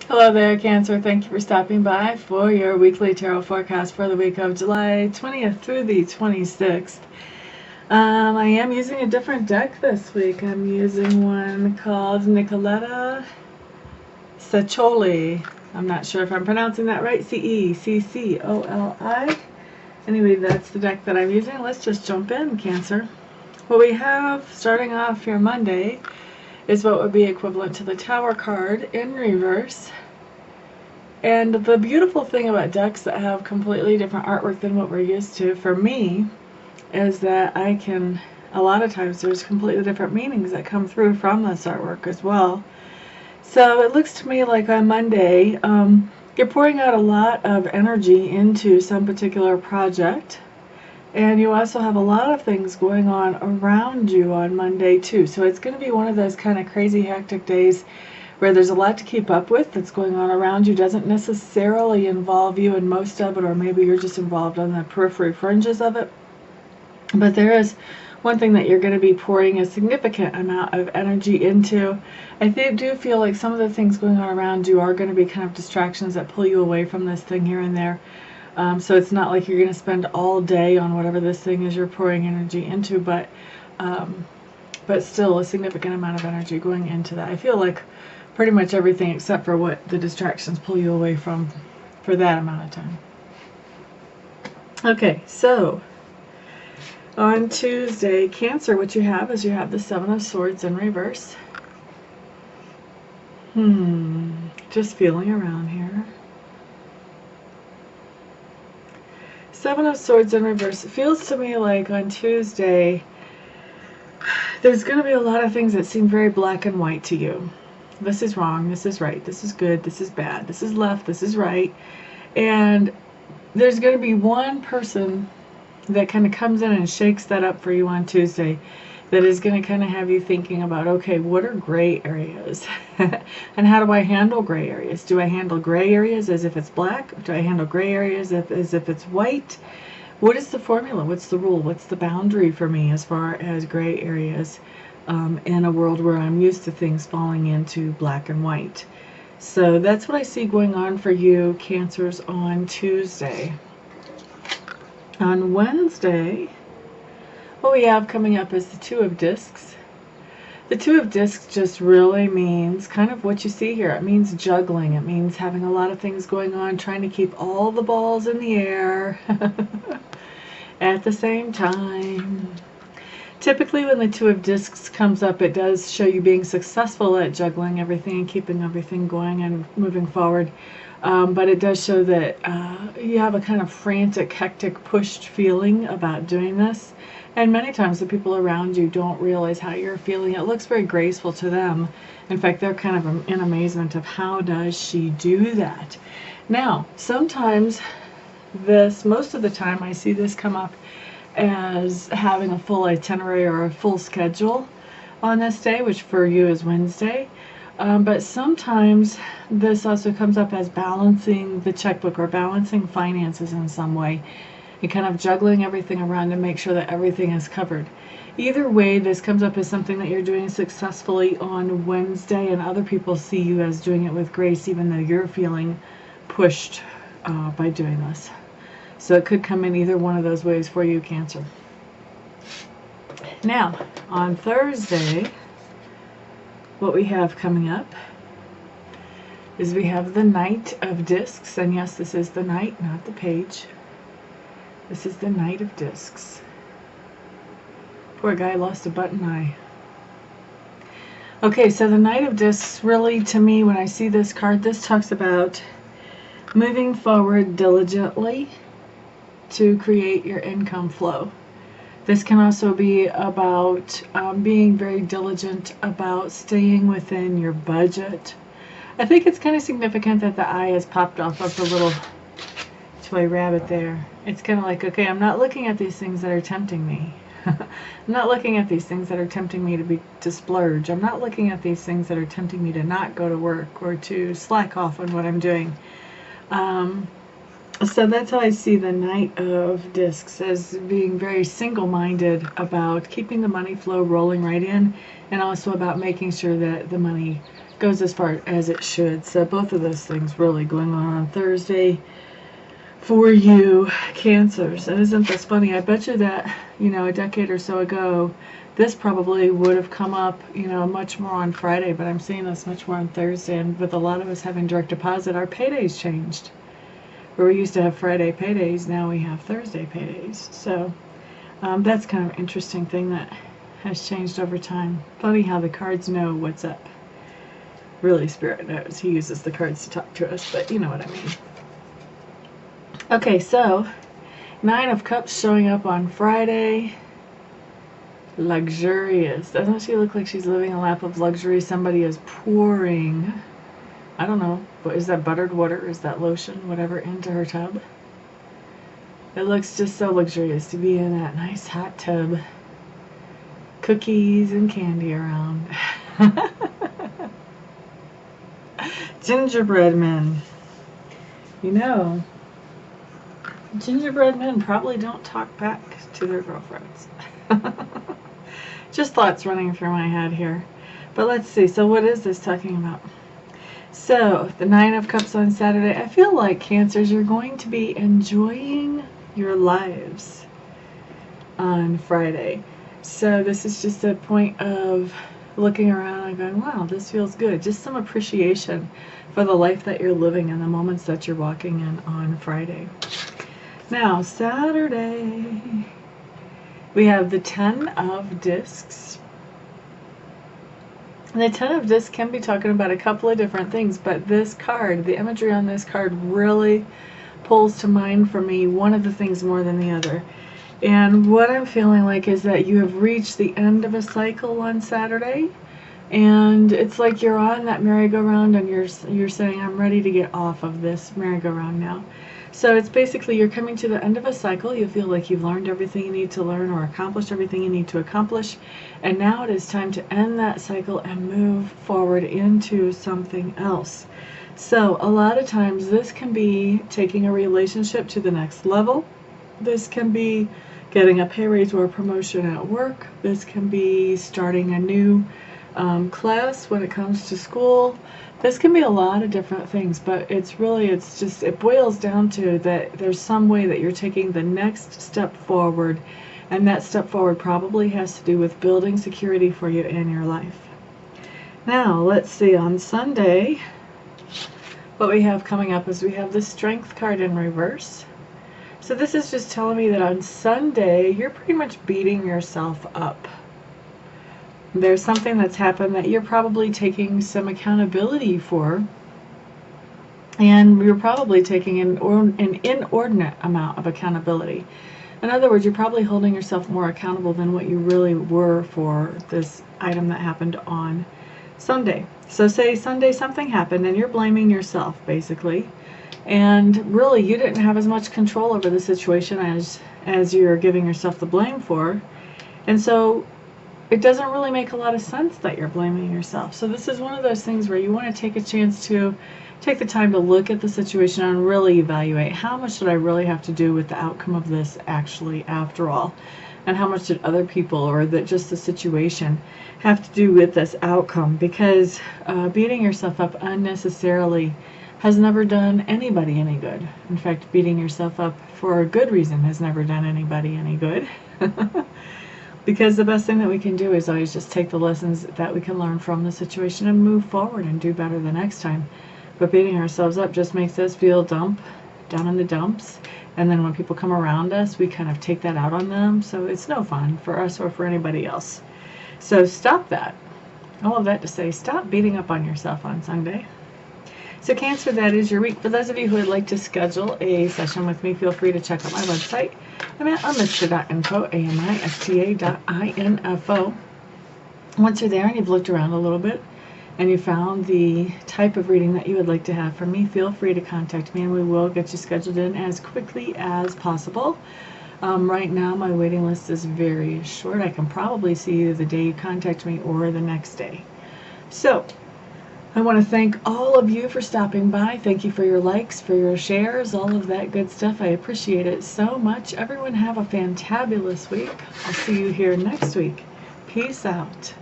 Hello there, Cancer. Thank you for stopping by for your weekly tarot forecast for the week of July 20th through the 26th. I am using a different deck this week. I'm using one called Nicoletta Cecoli. I'm not sure if I'm pronouncing that right. Ceccoli. Anyway, that's the deck that I'm using. Let's just jump in, Cancer. What we have starting off here Monday is what would be equivalent to the Tower card in reverse. And the beautiful thing about decks that have completely different artwork than what we're used to, for me, is that I can, a lot of times there's completely different meanings that come through from this artwork as well. So it looks to me like on Monday, you're pouring out a lot of energy into some particular project. And you also have a lot of things going on around you on Monday too. So it's going to be one of those kind of crazy hectic days where there's a lot to keep up with that's going on around you. Doesn't necessarily involve you in most of it, or maybe you're just involved on the periphery fringes of it. But there is one thing that you're going to be pouring a significant amount of energy into. I do feel like some of the things going on around you are going to be kind of distractions that pull you away from this thing here and there. So it's not like you're going to spend all day on whatever this thing is you're pouring energy into, but still a significant amount of energy going into that. I feel like pretty much everything except for what the distractions pull you away from for that amount of time. Okay, so on Tuesday, Cancer, what you have is you have the Seven of Swords in reverse. Just feeling around here. Seven of Swords in reverse. It feels to me like on Tuesday, there's going to be a lot of things that seem very black and white to you. This is wrong, this is right, this is good, this is bad, this is left, this is right. And there's going to be one person that kind of comes in and shakes that up for you on Tuesday that is going to kind of have you thinking about, okay, what are gray areas? And how do I handle gray areas? Do I handle gray areas as if it's black? Do I handle gray areas as if it's white? What is the formula? What's the rule? What's the boundary for me as far as gray areas in a world where I'm used to things falling into black and white? So that's what I see going on for you, Cancers, on Tuesday. On Wednesday, what we have coming up is the Two of Discs. The Two of Discs just really means kind of what you see here. It means juggling. It means having a lot of things going on, trying to keep all the balls in the air at the same time. Typically when the Two of Discs comes up, it does show you being successful at juggling everything and keeping everything going and moving forward. But it does show that you have a kind of frantic, hectic, pushed feeling about doing this. And many times the people around you don't realize how you're feeling. It looks very graceful to them. In fact, they're kind of in amazement of how does she do that. Now, sometimes most of the time I see this come up as having a full itinerary or a full schedule on this day, which for you is Wednesday. But sometimes this also comes up as balancing the checkbook or balancing finances in some way. And kind of juggling everything around to make sure that everything is covered. Either way, this comes up as something that you're doing successfully on Wednesday, and other people see you as doing it with grace, even though you're feeling pushed by doing this. So it could come in either one of those ways for you, Cancer. Now, on Thursday, what we have coming up is we have the Knight of Discs. And yes, this is the Knight, not the page. This is the Knight of Discs. Poor guy lost a button eye. Okay, so the Knight of Discs, really, to me, when I see this card, this talks about moving forward diligently to create your income flow. This can also be about being very diligent about staying within your budget. I think it's kind of significant that the eye has popped off of the little toy rabbit there. It's kind of like, okay, I'm not looking at these things that are tempting me. I'm not looking at these things that are tempting me to splurge. I'm not looking at these things that are tempting me to not go to work or to slack off on what I'm doing. So that's how I see the Knight of Discs, as being very single-minded about keeping the money flow rolling right in, and also about making sure that the money goes as far as it should. So both of those things really going on Thursday for you Cancers. And isn't this funny? I bet you that, a decade or so ago, this probably would have come up, much more on Friday, but I'm seeing this much more on Thursday. And with a lot of us having direct deposit, our paydays changed. Where we used to have Friday paydays, now we have Thursday paydays. So that's kind of an interesting thing that has changed over time. Funny how the cards know what's up. Really, Spirit knows. He uses the cards to talk to us, but you know what I mean. Okay, so 9 of Cups showing up on Friday. Luxurious. Doesn't she look like she's living a lap of luxury? Somebody is pouring, I don't know, but is that buttered water? Is that lotion? Whatever, into her tub. It looks just so luxurious to be in that nice hot tub. Cookies and candy around. Gingerbread men. Gingerbread men probably don't talk back to their girlfriends. Just thoughts running through my head here. But let's see. So what is this talking about? So the 9 of Cups on Saturday. I feel like Cancers, you're going to be enjoying your lives on Friday. So this is just a point of looking around and going, wow, this feels good. Just some appreciation for the life that you're living and the moments that you're walking in on Friday. Now, Saturday, we have the 10 of Discs. And the 10 of Discs can be talking about a couple of different things, but this card, the imagery on this card really pulls to mind for me one of the things more than the other. And what I'm feeling like is that you have reached the end of a cycle on Saturday, and it's like you're on that merry-go-round and you're saying, I'm ready to get off of this merry-go-round now. So it's basically you're coming to the end of a cycle. You feel like you've learned everything you need to learn or accomplished everything you need to accomplish. And now it is time to end that cycle and move forward into something else. So a lot of times this can be taking a relationship to the next level. This can be getting a pay raise or a promotion at work. This can be starting a new class when it comes to school. This can be a lot of different things, but it boils down to that there's some way that you're taking the next step forward, and that step forward probably has to do with building security for you in your life. Now, let's see, on Sunday, what we have coming up is we have the Strength card in reverse. So this is just telling me that on Sunday, you're pretty much beating yourself up. There's something that's happened that you're probably taking some accountability for, and you're probably taking an inordinate amount of accountability. In other words, you're probably holding yourself more accountable than what you really were for this item that happened on Sunday. So say Sunday something happened and you're blaming yourself basically, and really you didn't have as much control over the situation as you're giving yourself the blame for, and so it doesn't really make a lot of sense that you're blaming yourself. So this is one of those things where you want to take a chance to take the time to look at the situation and really evaluate how much did I really have to do with the outcome of this actually after all, and how much did other people or just the situation have to do with this outcome, because beating yourself up unnecessarily has never done anybody any good. In fact, beating yourself up for a good reason has never done anybody any good. Because the best thing that we can do is always just take the lessons that we can learn from the situation and move forward and do better the next time. But beating ourselves up just makes us feel down in the dumps. And then when people come around us, we kind of take that out on them. So it's no fun for us or for anybody else. So stop that. All of that to say, stop beating up on yourself on Sunday. So Cancer, that is your week. For those of you who would like to schedule a session with me, feel free to check out my website. I'm at amista.info, amista.info. Once you're there and you've looked around a little bit and you found the type of reading that you would like to have from me, feel free to contact me and we will get you scheduled in as quickly as possible. Right now my waiting list is very short. I can probably see either the day you contact me or the next day. So I want to thank all of you for stopping by. Thank you for your likes, for your shares, all of that good stuff. I appreciate it so much. Everyone have a fantabulous week. I'll see you here next week. Peace out.